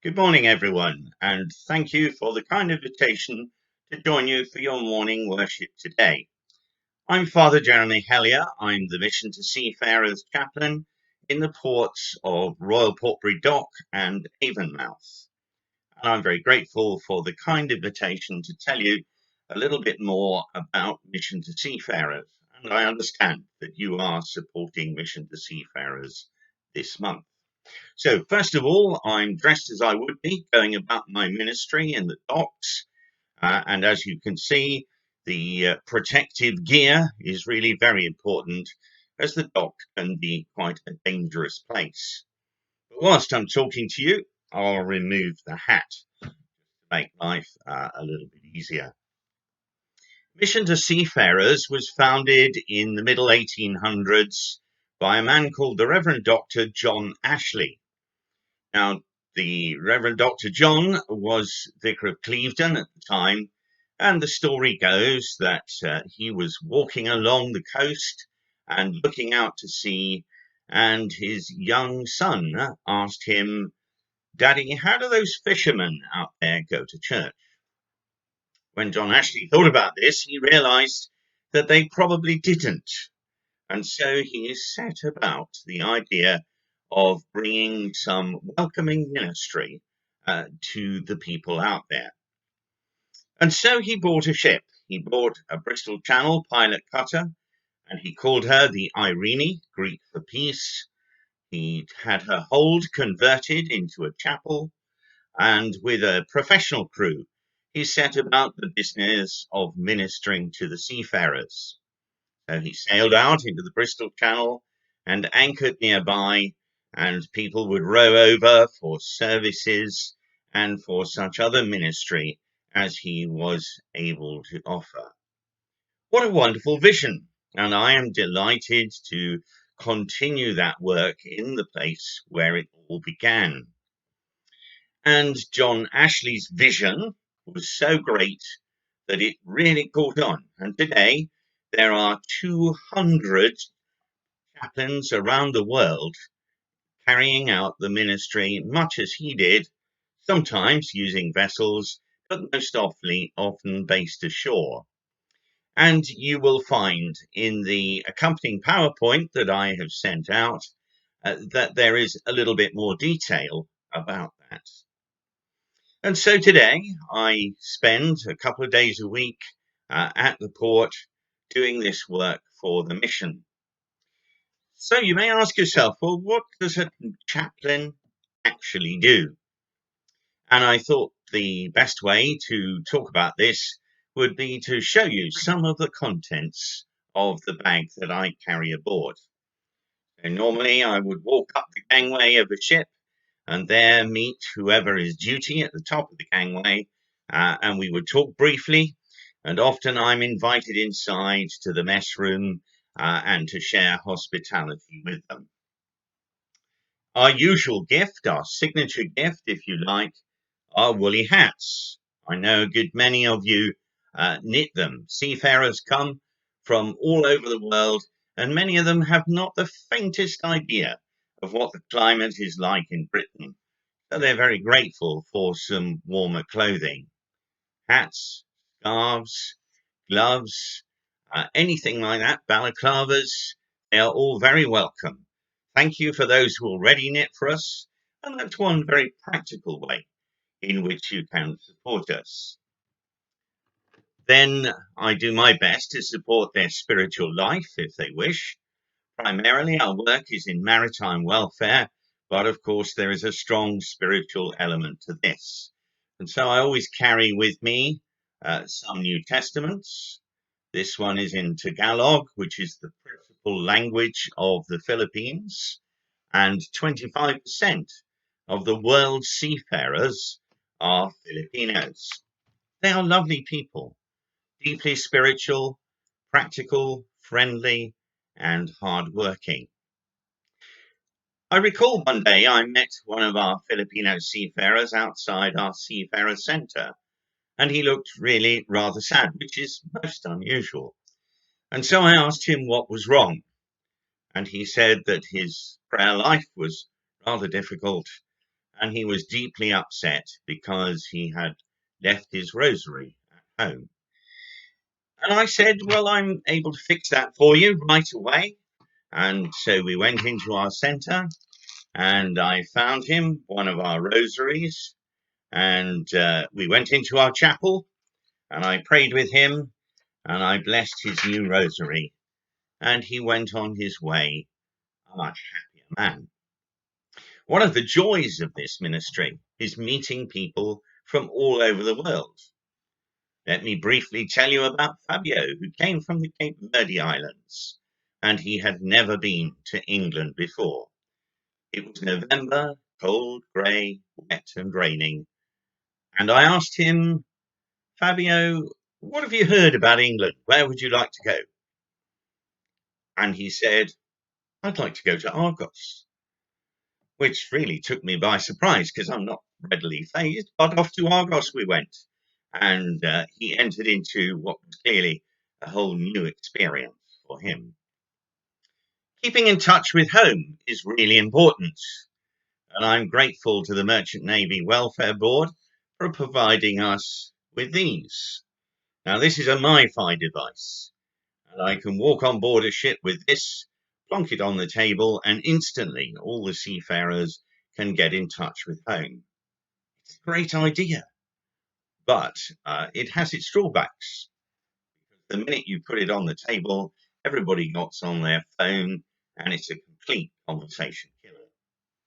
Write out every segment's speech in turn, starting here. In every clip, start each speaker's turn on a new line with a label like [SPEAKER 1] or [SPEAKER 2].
[SPEAKER 1] Good morning, everyone, and thank you for the kind invitation to join you for your morning worship today. I'm Father Jeremy Hellier. I'm the Mission to Seafarers chaplain in the ports of Royal Portbury Dock and Avonmouth. And I'm very grateful for the kind invitation to tell you a little bit more about Mission to Seafarers. And I understand that you are supporting Mission to Seafarers this month. So, first of all, I'm dressed as I would be going about my ministry in the docks. And as you can see, the protective gear is really very important, as the dock can be quite a dangerous place. But whilst I'm talking to you, I'll remove the hat to make life a little bit easier. Mission to Seafarers was founded in the middle 1800s by a man called the Reverend Dr. John Ashley. Now, the Reverend Dr. John was Vicar of Clevedon at the time, and the story goes that he was walking along the coast and looking out to sea, and his young son asked him, "Daddy, how do those fishermen out there go to church?" When John Ashley thought about this, he realized that they probably didn't. And so he set about the idea of bringing some welcoming ministry to the people out there. And so he bought a ship. He bought a Bristol Channel pilot cutter, and he called her the Irene, Greek for peace. He had her hold converted into a chapel, and with a professional crew, he set about the business of ministering to the seafarers. So he sailed out into the Bristol Channel and anchored nearby, and people would row over for services and for such other ministry as he was able to offer. What a wonderful vision, and I am delighted to continue that work in the place where it all began. And John Ashley's vision was so great that it really caught on. And today there are 200 chaplains around the world carrying out the ministry much as he did, sometimes using vessels, but most often based ashore. And you will find in the accompanying PowerPoint that I have sent out that there is a little bit more detail about that. And so today I spend a couple of days a week at the port doing this work for the mission. So you may ask yourself, well, what does a chaplain actually do? And I thought the best way to talk about this would be to show you some of the contents of the bag that I carry aboard. And normally I would walk up the gangway of a ship and there meet whoever is duty at the top of the gangway, and we would talk briefly, and often I'm invited inside to the mess room and to share hospitality with them. Our usual gift, our signature gift, if you like, are woolly hats. I know a good many of you knit them. Seafarers come from all over the world, and many of them have not the faintest idea of what the climate is like in Britain. So they're very grateful for some warmer clothing. Hats, scarves, gloves, anything like that, balaclavas, they are all very welcome. Thank you for those who already knit for us, and that's one very practical way in which you can support us. Then I do my best to support their spiritual life if they wish. Primarily, our work is in maritime welfare, but of course, there is a strong spiritual element to this. And so I always carry with me some New Testaments. This one is in Tagalog, which is the principal language of the Philippines, and 25% of the world's seafarers are Filipinos. They are lovely people, deeply spiritual, practical, friendly, and hardworking. I recall one day I met one of our Filipino seafarers outside our Seafarer Centre, and he looked really rather sad, which is most unusual. And so I asked him what was wrong, and he said that his prayer life was rather difficult, and he was deeply upset because he had left his rosary at home. And I said, well, I'm able to fix that for you right away. And so we went into our centre, and I found him one of our rosaries, and we went into our chapel, and I prayed with him, and I blessed his new rosary, and he went on his way a much happier man. One of the joys of this ministry is meeting people from all over the world. Let me briefly tell you about Fabio, who came from the Cape Verde Islands, and he had never been to England before. It was November, cold, grey, wet and raining, and I asked him, Fabio, what have you heard about England? Where would you like to go? And he said, I'd like to go to Argos, which really took me by surprise because I'm not readily phased. But off to Argos we went, and he entered into what was clearly a whole new experience for him. Keeping in touch with home is really important, and I'm grateful to the Merchant Navy Welfare Board for providing us with these. Now, this is a MiFi device, and I can walk on board a ship with this, plonk it on the table, and instantly all the seafarers can get in touch with home. It's a great idea, but it has its drawbacks. The minute you put it on the table, everybody gets on their phone, and it's a complete conversation killer.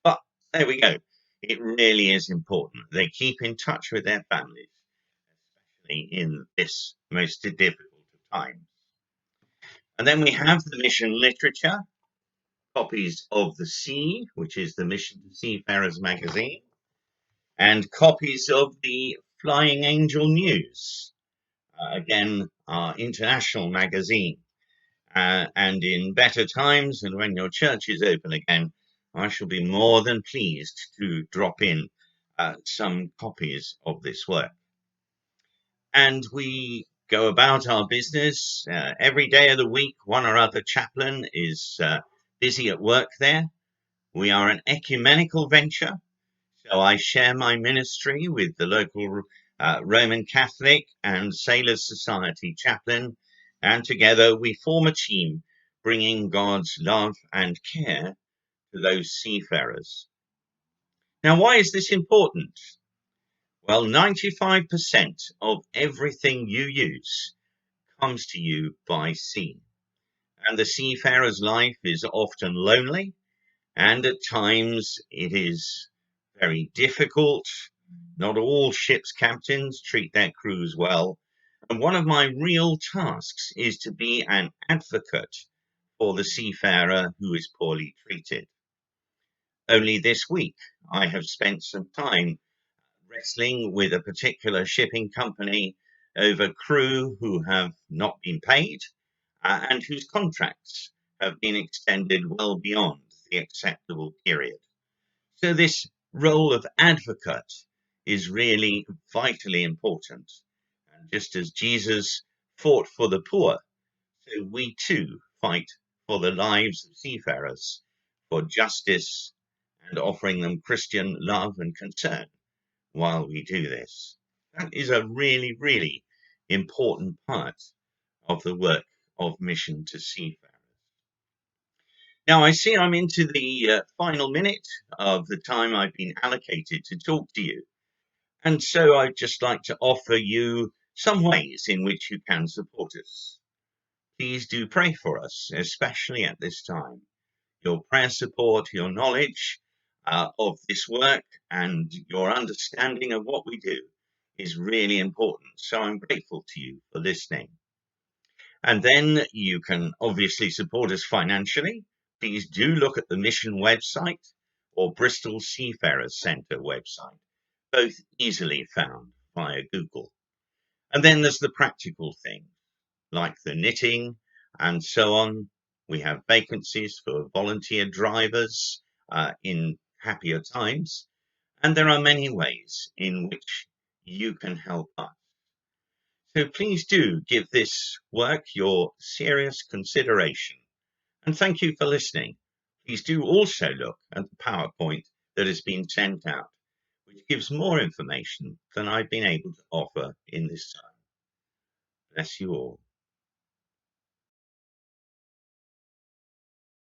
[SPEAKER 1] But there we go. It really is important. They keep in touch with their families, especially in this most difficult of times. And then we have the mission literature, copies of The Sea, which is the Mission to Seafarers magazine, and copies of the Flying Angel News, again, our international magazine. And in better times, and when your church is open again, I shall be more than pleased to drop in some copies of this work. And we go about our business every day of the week. One or other chaplain is busy at work there. We are an ecumenical venture, so I share my ministry with the local Roman Catholic and Sailors Society chaplain, and together we form a team bringing God's love and care to those seafarers. Now, why is this important? Well, 95% of everything you use comes to you by sea, and the seafarer's life is often lonely, and at times it is very difficult. Not all ship's captains treat their crews well, and one of my real tasks is to be an advocate for the seafarer who is poorly treated. Only this week, I have spent some time wrestling with a particular shipping company over crew who have not been paid and whose contracts have been extended well beyond the acceptable period. So this role of advocate is really vitally important. And just as Jesus fought for the poor, so we too fight for the lives of seafarers, for justice, and offering them Christian love and concern while we do this. That is a really, really important part of the work of Mission to Seafarers. Now, I see I'm into the final minute of the time I've been allocated to talk to you. And so I'd just like to offer you some ways in which you can support us. Please do pray for us, especially at this time. Your prayer support, your knowledge of this work, and your understanding of what we do is really important. So I'm grateful to you for listening. And then you can obviously support us financially. Please do look at the mission website or Bristol Seafarers Centre website, both easily found via Google. And then there's the practical things, like the knitting and so on. We have vacancies for volunteer drivers in happier times, and there are many ways in which you can help us. So please do give this work your serious consideration. And thank you for listening. Please do also look at the PowerPoint that has been sent out, which gives more information than I've been able to offer in this time. Bless you all.